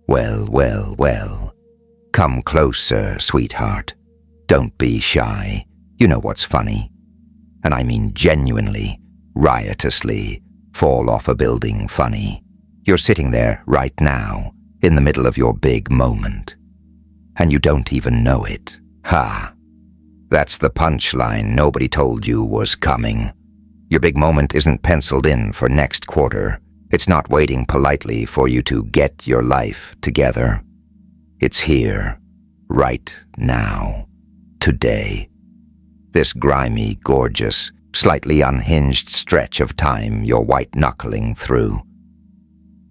Well, well, well. Come closer, sweetheart. Don't be shy. You know what's funny. And I mean genuinely, riotously, fall off a building funny. You're sitting there right now, in the middle of your big moment. And you don't even know it. Ha! That's the punchline nobody told you was coming. Your big moment isn't penciled in for next quarter. It's not waiting politely for you to get your life together. It's here, right now, today. This grimy, gorgeous, slightly unhinged stretch of time you're white-knuckling through.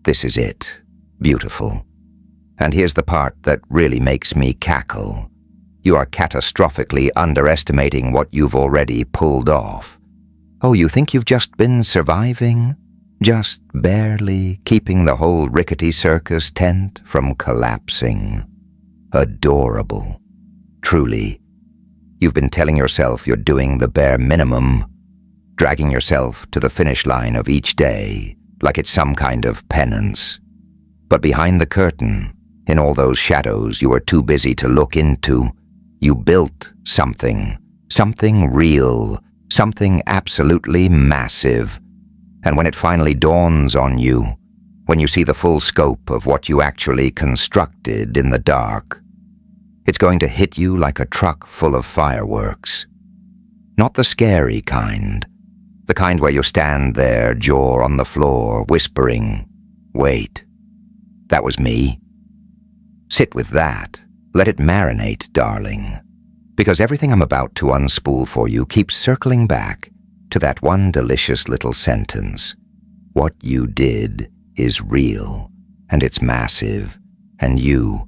This is it, beautiful. And here's the part that really makes me cackle. You are catastrophically underestimating what you've already pulled off. Oh, you think you've just been surviving? Just barely keeping the whole rickety circus tent from collapsing. Adorable. Truly. You've been telling yourself you're doing the bare minimum, dragging yourself to the finish line of each day like it's some kind of penance. But behind the curtain, in all those shadows you were too busy to look into, you built something real, something absolutely massive. And when it finally dawns on you, when you see the full scope of what you actually constructed in the dark, it's going to hit you like a truck full of fireworks. Not the scary kind, the kind where you stand there, jaw on the floor, whispering, "Wait, that was me." Sit with that. Let it marinate, darling. Because everything I'm about to unspool for you keeps circling back to that one delicious little sentence. What you did is real, and it's massive, and you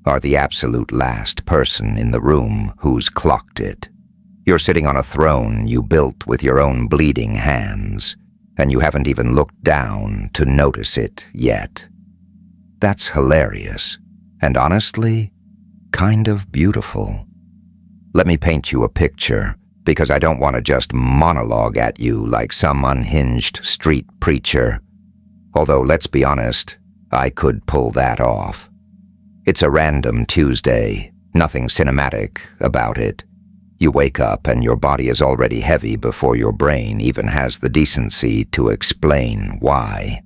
are the absolute last person in the room who's clocked it. You're sitting on a throne you built with your own bleeding hands, and you haven't even looked down to notice it yet. That's hilarious, and honestly, kind of beautiful. Let me paint you a picture, because I don't want to just monologue at you like some unhinged street preacher. Although, let's be honest, I could pull that off. It's a random Tuesday, nothing cinematic about it. You wake up and your body is already heavy before your brain even has the decency to explain why.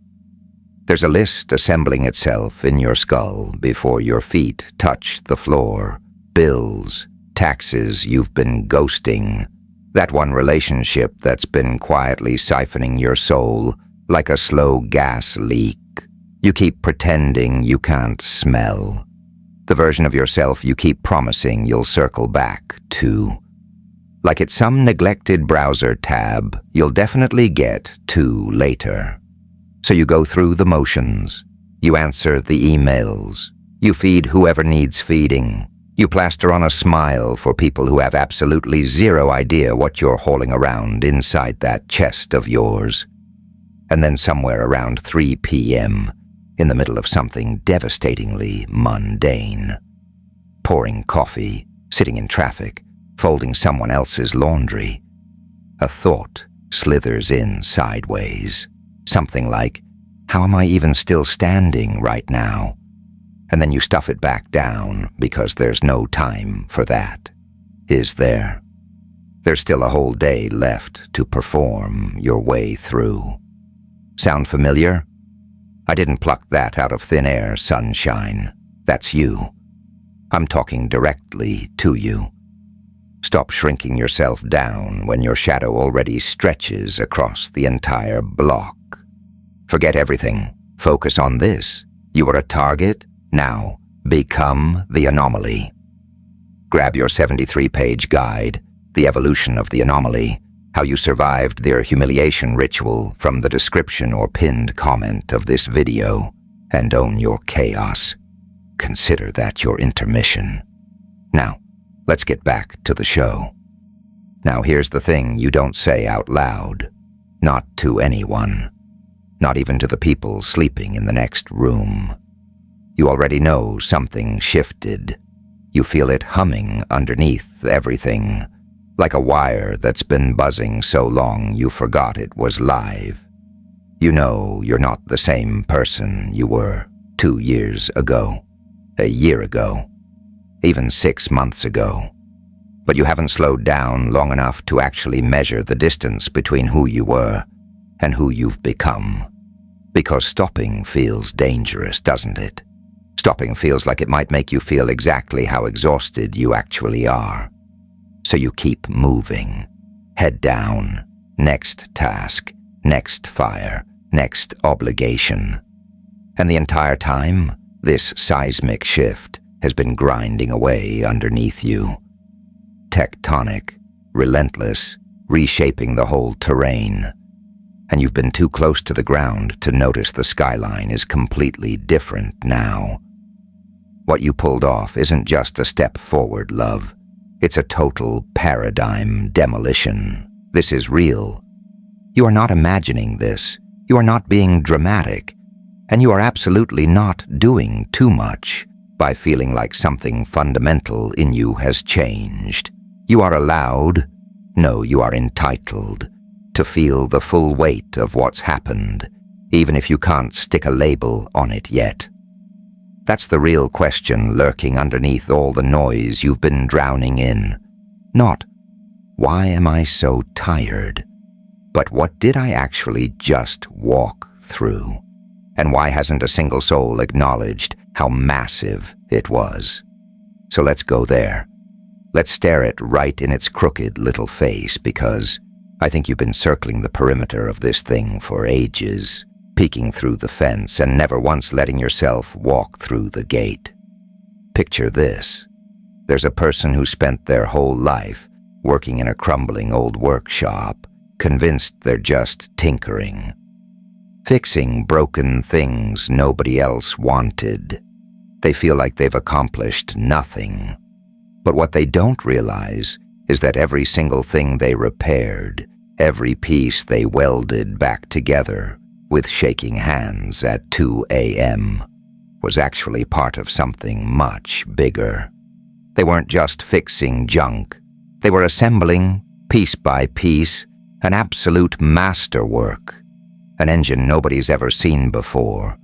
There's a list assembling itself in your skull before your feet touch the floor. Bills, taxes you've been ghosting. That one relationship that's been quietly siphoning your soul like a slow gas leak. You keep pretending you can't smell. The version of yourself you keep promising you'll circle back to. Like it's some neglected browser tab you'll definitely get to later. So you go through the motions. You answer the emails. You feed whoever needs feeding. You plaster on a smile for people who have absolutely zero idea what you're hauling around inside that chest of yours. And then somewhere around 3 p.m., in the middle of something devastatingly mundane, pouring coffee, sitting in traffic, folding someone else's laundry, a thought slithers in sideways. Something like, how am I even still standing right now? And then you stuff it back down because there's no time for that. Is there? There's still a whole day left to perform your way through. Sound familiar? I didn't pluck that out of thin air, sunshine. That's you. I'm talking directly to you. Stop shrinking yourself down when your shadow already stretches across the entire block. Forget everything. Focus on this. You are a target. Now, become the anomaly. Grab your 73-page guide, The Evolution of the Anomaly, how you survived their humiliation ritual from the description or pinned comment of this video, and own your chaos. Consider that your intermission. Now, let's get back to the show. Now here's the thing you don't say out loud. Not to anyone. Not even to the people sleeping in the next room. You already know something shifted. You feel it humming underneath everything, like a wire that's been buzzing so long you forgot it was live. You know you're not the same person you were 2 years ago, a year ago, even 6 months ago. But you haven't slowed down long enough to actually measure the distance between who you were and who you've become. Because stopping feels dangerous, doesn't it? Stopping feels like it might make you feel exactly how exhausted you actually are. So you keep moving, head down, next task, next fire, next obligation. And the entire time, this seismic shift has been grinding away underneath you. Tectonic, relentless, reshaping the whole terrain. And you've been too close to the ground to notice the skyline is completely different now. What you pulled off isn't just a step forward, love. It's a total paradigm demolition. This is real. You are not imagining this. You are not being dramatic. And you are absolutely not doing too much by feeling like something fundamental in you has changed. You are allowed, no, you are entitled, to feel the full weight of what's happened, even if you can't stick a label on it yet. That's the real question lurking underneath all the noise you've been drowning in. Not, why am I so tired? But what did I actually just walk through? And why hasn't a single soul acknowledged how massive it was? So let's go there. Let's stare it right in its crooked little face, because I think you've been circling the perimeter of this thing for ages, peeking through the fence and never once letting yourself walk through the gate. Picture this. There's a person who spent their whole life working in a crumbling old workshop, convinced they're just tinkering, fixing broken things nobody else wanted. They feel like they've accomplished nothing. But what they don't realize is that every single thing they repaired, every piece they welded back together with shaking hands at 2 a.m., was actually part of something much bigger. They weren't just fixing junk. They were assembling, piece by piece, an absolute masterwork, an engine nobody's ever seen before.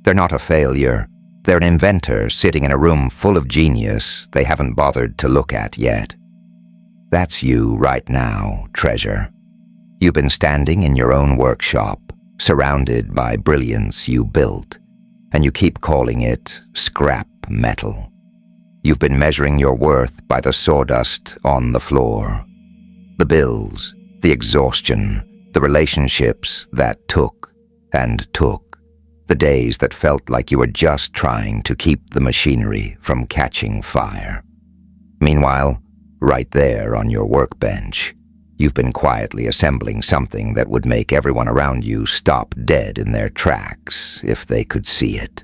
They're not a failure. They're an inventor sitting in a room full of genius they haven't bothered to look at yet. That's you right now, treasure. You've been standing in your own workshop, surrounded by brilliance you built, and you keep calling it scrap metal. You've been measuring your worth by the sawdust on the floor. The bills, the exhaustion, the relationships that took and took. The days that felt like you were just trying to keep the machinery from catching fire. Meanwhile, right there on your workbench, you've been quietly assembling something that would make everyone around you stop dead in their tracks if they could see it.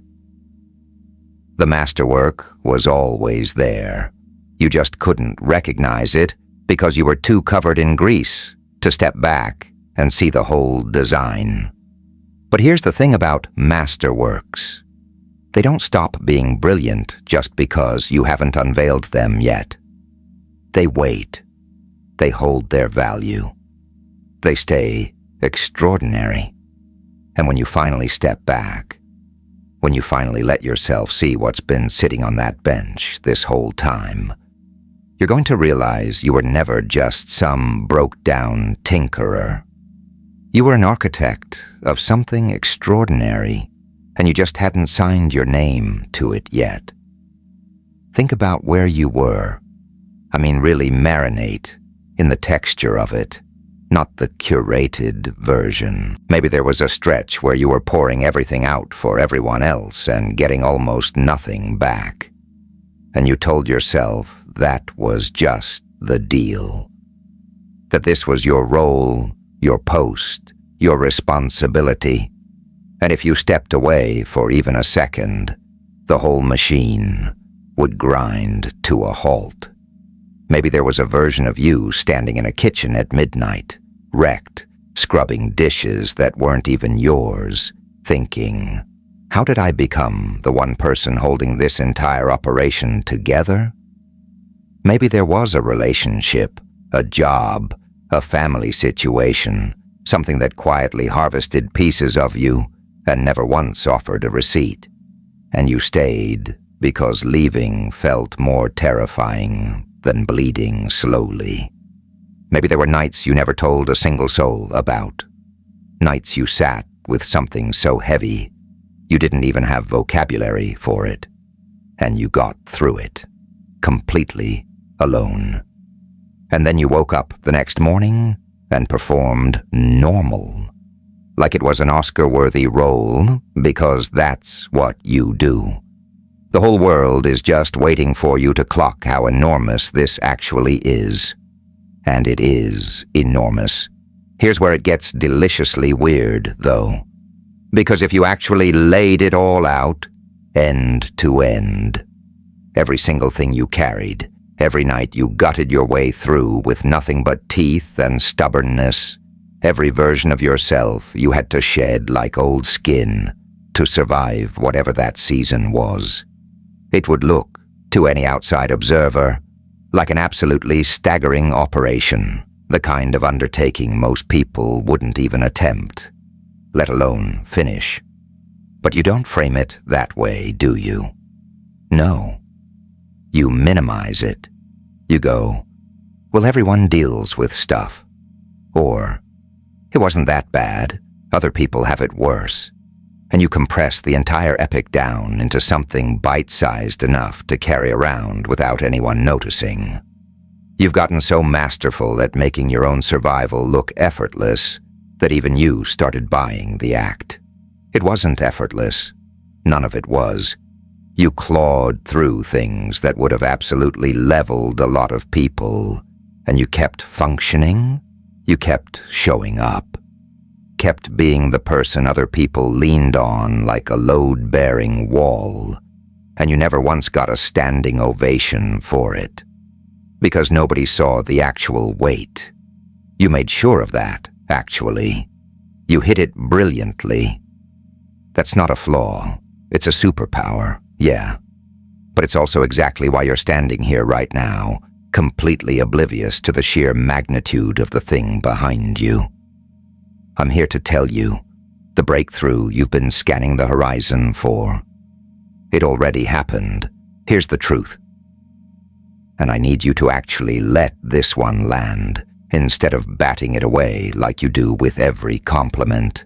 The masterwork was always there. You just couldn't recognize it because you were too covered in grease to step back and see the whole design. But here's the thing about masterworks. They don't stop being brilliant just because you haven't unveiled them yet. They wait. They hold their value. They stay extraordinary. And when you finally step back, when you finally let yourself see what's been sitting on that bench this whole time, you're going to realize you were never just some broke-down tinkerer. You were an architect of something extraordinary, and you just hadn't signed your name to it yet. Think about where you were. I mean, really marinate in the texture of it, not the curated version. Maybe there was a stretch where you were pouring everything out for everyone else and getting almost nothing back. And you told yourself that was just the deal. That this was your role, your post, your responsibility. And if you stepped away for even a second, the whole machine would grind to a halt. Maybe there was a version of you standing in a kitchen at midnight, wrecked, scrubbing dishes that weren't even yours, thinking, how did I become the one person holding this entire operation together? Maybe there was a relationship, a job, a family situation, something that quietly harvested pieces of you and never once offered a receipt. And you stayed because leaving felt more terrifying than bleeding slowly. Maybe there were nights you never told a single soul about. Nights you sat with something so heavy you didn't even have vocabulary for it. And you got through it, completely alone. And then you woke up the next morning and performed normal. Like it was an Oscar-worthy role, because that's what you do. The whole world is just waiting for you to clock how enormous this actually is. And it is enormous. Here's where it gets deliciously weird, though. Because if you actually laid it all out, end to end, every single thing you carried, every night you gutted your way through with nothing but teeth and stubbornness, every version of yourself you had to shed like old skin to survive whatever that season was. It would look, to any outside observer, like an absolutely staggering operation, the kind of undertaking most people wouldn't even attempt, let alone finish. But you don't frame it that way, do you? No. You minimize it. You go, well, everyone deals with stuff. Or, it wasn't that bad. Other people have it worse. And you compress the entire epic down into something bite-sized enough to carry around without anyone noticing. You've gotten so masterful at making your own survival look effortless that even you started buying the act. It wasn't effortless. None of it was. You clawed through things that would have absolutely leveled a lot of people, and you kept functioning. You kept showing up. Kept being the person other people leaned on like a load-bearing wall, and you never once got a standing ovation for it. Because nobody saw the actual weight. You made sure of that, actually. You hit it brilliantly. That's not a flaw. It's a superpower, yeah. But it's also exactly why you're standing here right now, completely oblivious to the sheer magnitude of the thing behind you. I'm here to tell you, the breakthrough you've been scanning the horizon for. It already happened. Here's the truth. And I need you to actually let this one land, instead of batting it away like you do with every compliment.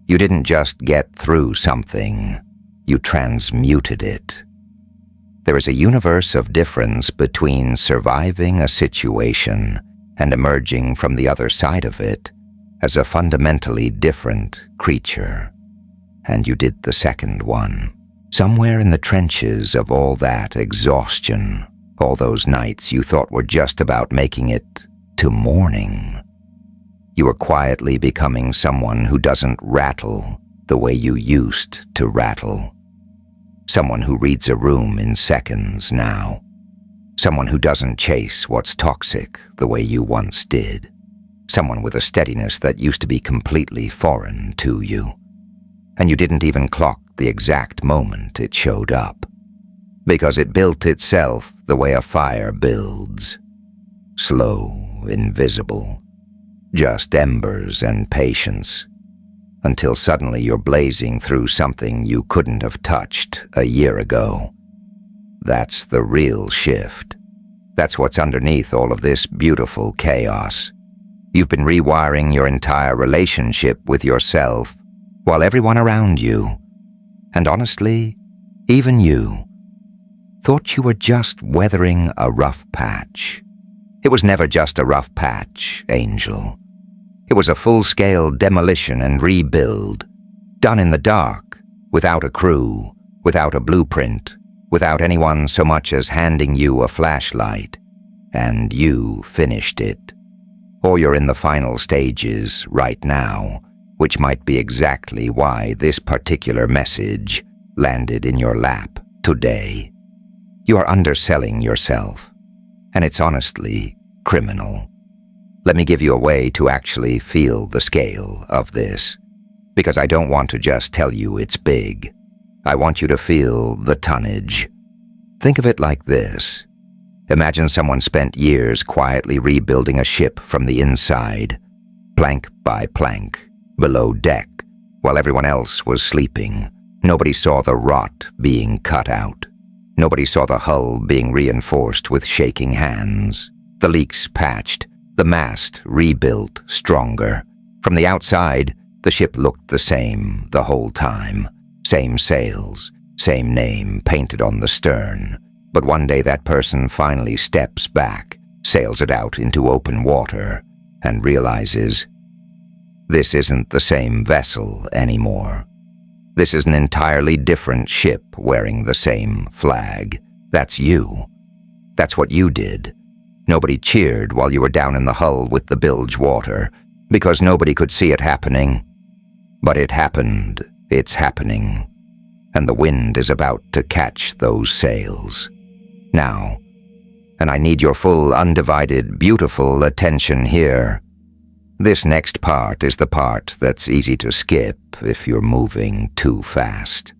You didn't just get through something, you transmuted it. There is a universe of difference between surviving a situation and emerging from the other side of it as a fundamentally different creature. And you did the second one. Somewhere in the trenches of all that exhaustion, all those nights you thought were just about making it to morning, you were quietly becoming someone who doesn't rattle the way you used to rattle. Someone who reads a room in seconds now. Someone who doesn't chase what's toxic the way you once did. Someone with a steadiness that used to be completely foreign to you. And you didn't even clock the exact moment it showed up. Because it built itself the way a fire builds. Slow, invisible. Just embers and patience. Until suddenly you're blazing through something you couldn't have touched a year ago. That's the real shift. That's what's underneath all of this beautiful chaos. You've been rewiring your entire relationship with yourself while everyone around you, and honestly, even you, thought you were just weathering a rough patch. It was never just a rough patch, Angel. It was a full-scale demolition and rebuild, done in the dark, without a crew, without a blueprint, without anyone so much as handing you a flashlight. And you finished it. Or you're in the final stages right now, which might be exactly why this particular message landed in your lap today. You are underselling yourself, and it's honestly criminal. Let me give you a way to actually feel the scale of this, because I don't want to just tell you it's big. I want you to feel the tonnage. Think of it like this. Imagine someone spent years quietly rebuilding a ship from the inside, plank by plank, below deck, while everyone else was sleeping. Nobody saw the rot being cut out. Nobody saw the hull being reinforced with shaking hands, the leaks patched, the mast rebuilt stronger. From the outside, the ship looked the same the whole time. Same sails, same name painted on the stern. But one day that person finally steps back, sails it out into open water, and realizes this isn't the same vessel anymore. This is an entirely different ship wearing the same flag. That's you. That's what you did. Nobody cheered while you were down in the hull with the bilge water, because nobody could see it happening. But it happened. It's happening. And the wind is about to catch those sails. Now, and I need your full, undivided, beautiful attention here. This next part is the part that's easy to skip if you're moving too fast.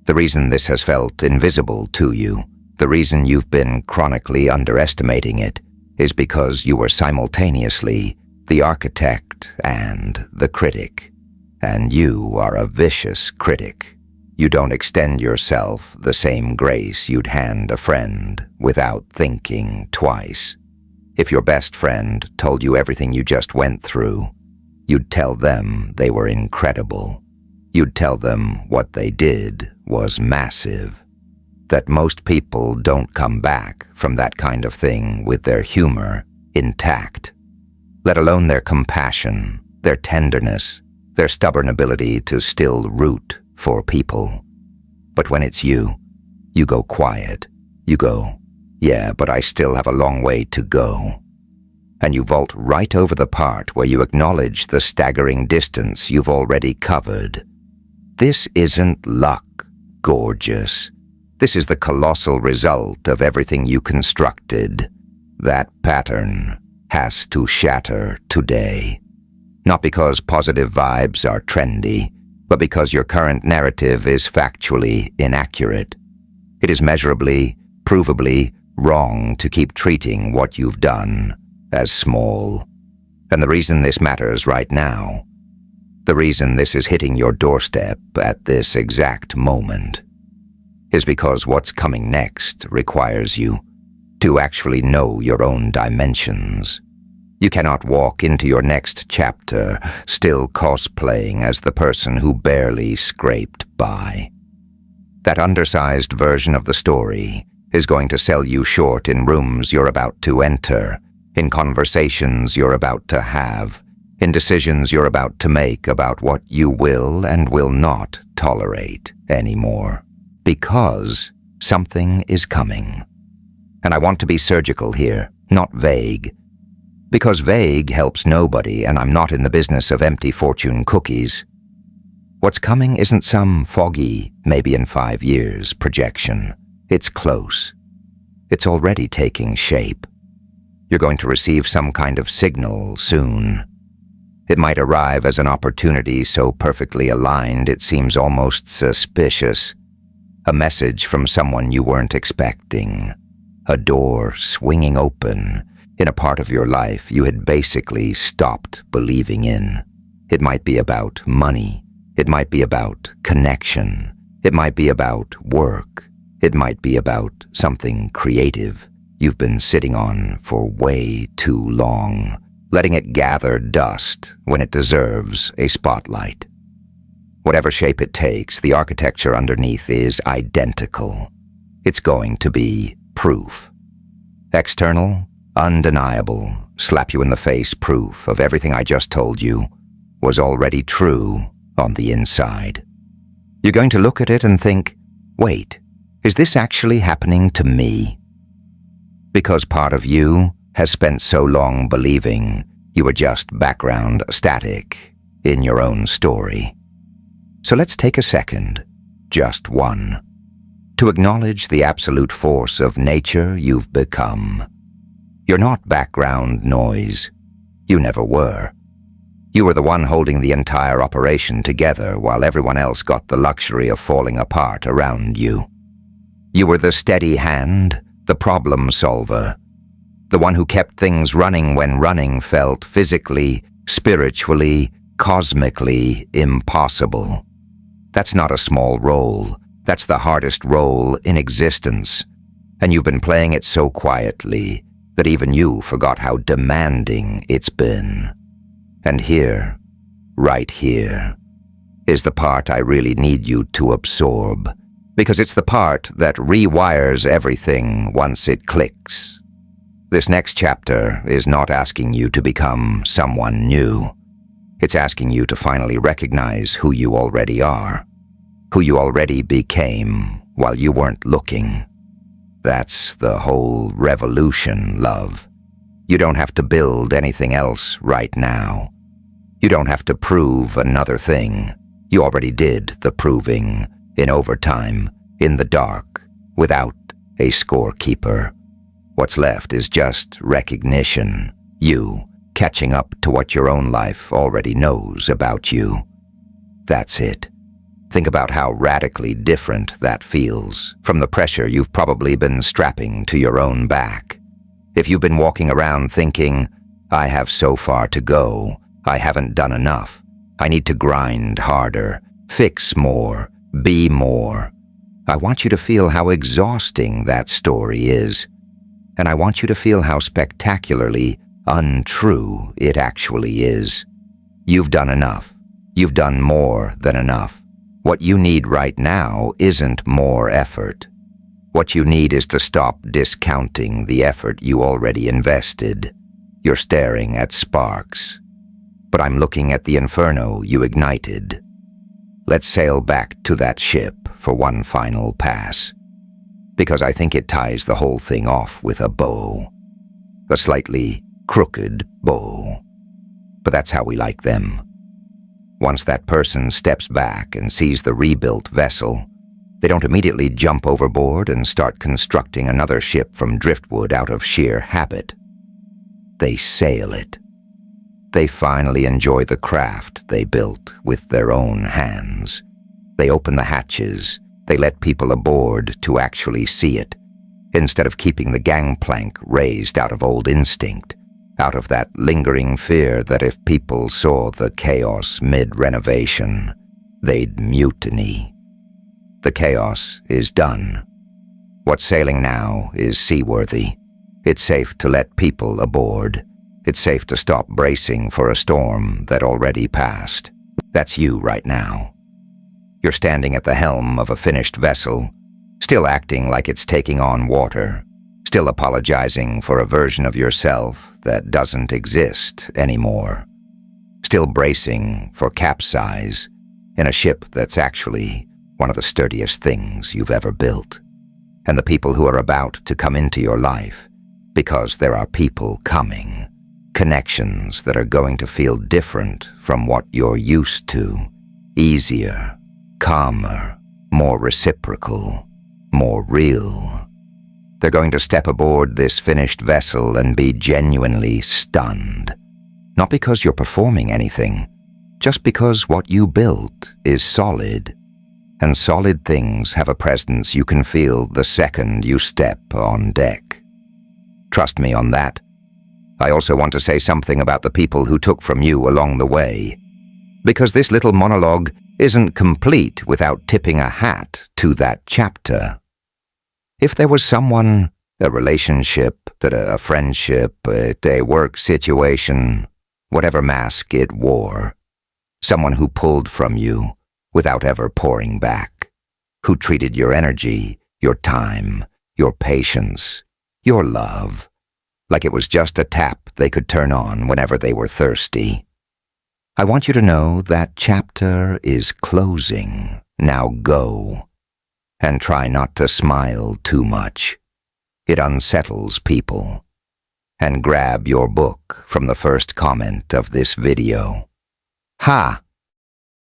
The reason this has felt invisible to you, the reason you've been chronically underestimating it, is because you were simultaneously the architect and the critic. And you are a vicious critic. You don't extend yourself the same grace you'd hand a friend without thinking twice. If your best friend told you everything you just went through, you'd tell them they were incredible. You'd tell them what they did was massive. That most people don't come back from that kind of thing with their humor intact, let alone their compassion, their tenderness, their stubborn ability to still root for people. But when it's you go quiet. You go, yeah, but I still have a long way to go. And you vault right over the part where you acknowledge the staggering distance you've already covered. This isn't luck, gorgeous. This is the colossal result of everything you constructed. That pattern has to shatter today. Not because positive vibes are trendy, but because your current narrative is factually inaccurate. It is measurably, provably wrong to keep treating what you've done as small. And the reason this matters right now, the reason this is hitting your doorstep at this exact moment, is because what's coming next requires you to actually know your own dimensions. You cannot walk into your next chapter still cosplaying as the person who barely scraped by. That undersized version of the story is going to sell you short in rooms you're about to enter, in conversations you're about to have, in decisions you're about to make about what you will and will not tolerate anymore. Because something is coming. And I want to be surgical here, not vague. Because vague helps nobody, and I'm not in the business of empty fortune cookies. What's coming isn't some foggy, maybe in 5 years projection. It's close. It's already taking shape. You're going to receive some kind of signal soon. It might arrive as an opportunity so perfectly aligned it seems almost suspicious. A message from someone you weren't expecting. A door swinging open in a part of your life you had basically stopped believing in. It might be about money. It might be about connection. It might be about work. It might be about something creative you've been sitting on for way too long, letting it gather dust when it deserves a spotlight. Whatever shape it takes, the architecture underneath is identical. It's going to be proof. External, undeniable, slap-you-in-the-face proof of everything I just told you was already true on the inside. You're going to look at it and think, wait, is this actually happening to me? Because part of you has spent so long believing you were just background static in your own story. So let's take a second, just one, to acknowledge the absolute force of nature you've become. You're not background noise. You never were. You were the one holding the entire operation together while everyone else got the luxury of falling apart around you. You were the steady hand, the problem solver, the one who kept things running when running felt physically, spiritually, cosmically impossible. That's not a small role. That's the hardest role in existence. And you've been playing it so quietly that even you forgot how demanding it's been. And here, right here, is the part I really need you to absorb, because it's the part that rewires everything once it clicks. This next chapter is not asking you to become someone new. It's asking you to finally recognize who you already are, who you already became while you weren't looking. That's the whole revolution, love. You don't have to build anything else right now. You don't have to prove another thing. You already did the proving, in overtime, in the dark, without a scorekeeper. What's left is just recognition, you catching up to what your own life already knows about you. That's it. Think about how radically different that feels from the pressure you've probably been strapping to your own back. If you've been walking around thinking, I have so far to go, I haven't done enough, I need to grind harder, fix more, be more. I want you to feel how exhausting that story is. And I want you to feel how spectacularly untrue it actually is. You've done enough. You've done more than enough. What you need right now isn't more effort. What you need is to stop discounting the effort you already invested. You're staring at sparks. But I'm looking at the inferno you ignited. Let's sail back to that ship for one final pass, because I think it ties the whole thing off with a bow. A slightly crooked bow. But that's how we like them. Once that person steps back and sees the rebuilt vessel, they don't immediately jump overboard and start constructing another ship from driftwood out of sheer habit. They sail it. They finally enjoy the craft they built with their own hands. They open the hatches. They let people aboard to actually see it, instead of keeping the gangplank raised out of old instinct, out of that lingering fear that if people saw the chaos mid-renovation, they'd mutiny. The chaos is done. What's sailing now is seaworthy. It's safe to let people aboard. It's safe to stop bracing for a storm that already passed. That's you right now. You're standing at the helm of a finished vessel, still acting like it's taking on water, still apologizing for a version of yourself that doesn't exist anymore, still bracing for capsize in a ship that's actually one of the sturdiest things you've ever built. And the people who are about to come into your life, because there are people coming, connections that are going to feel different from what you're used to, easier, calmer, more reciprocal, more real. They're going to step aboard this finished vessel and be genuinely stunned. Not because you're performing anything, just because what you built is solid. And solid things have a presence you can feel the second you step on deck. Trust me on that. I also want to say something about the people who took from you along the way, because this little monologue isn't complete without tipping a hat to that chapter. If there was someone, a relationship, a friendship, a work situation, whatever mask it wore, someone who pulled from you without ever pouring back, who treated your energy, your time, your patience, your love, like it was just a tap they could turn on whenever they were thirsty. I want you to know that chapter is closing. Now go. And try not to smile too much. It unsettles people. And grab your book from the first comment of this video. Ha!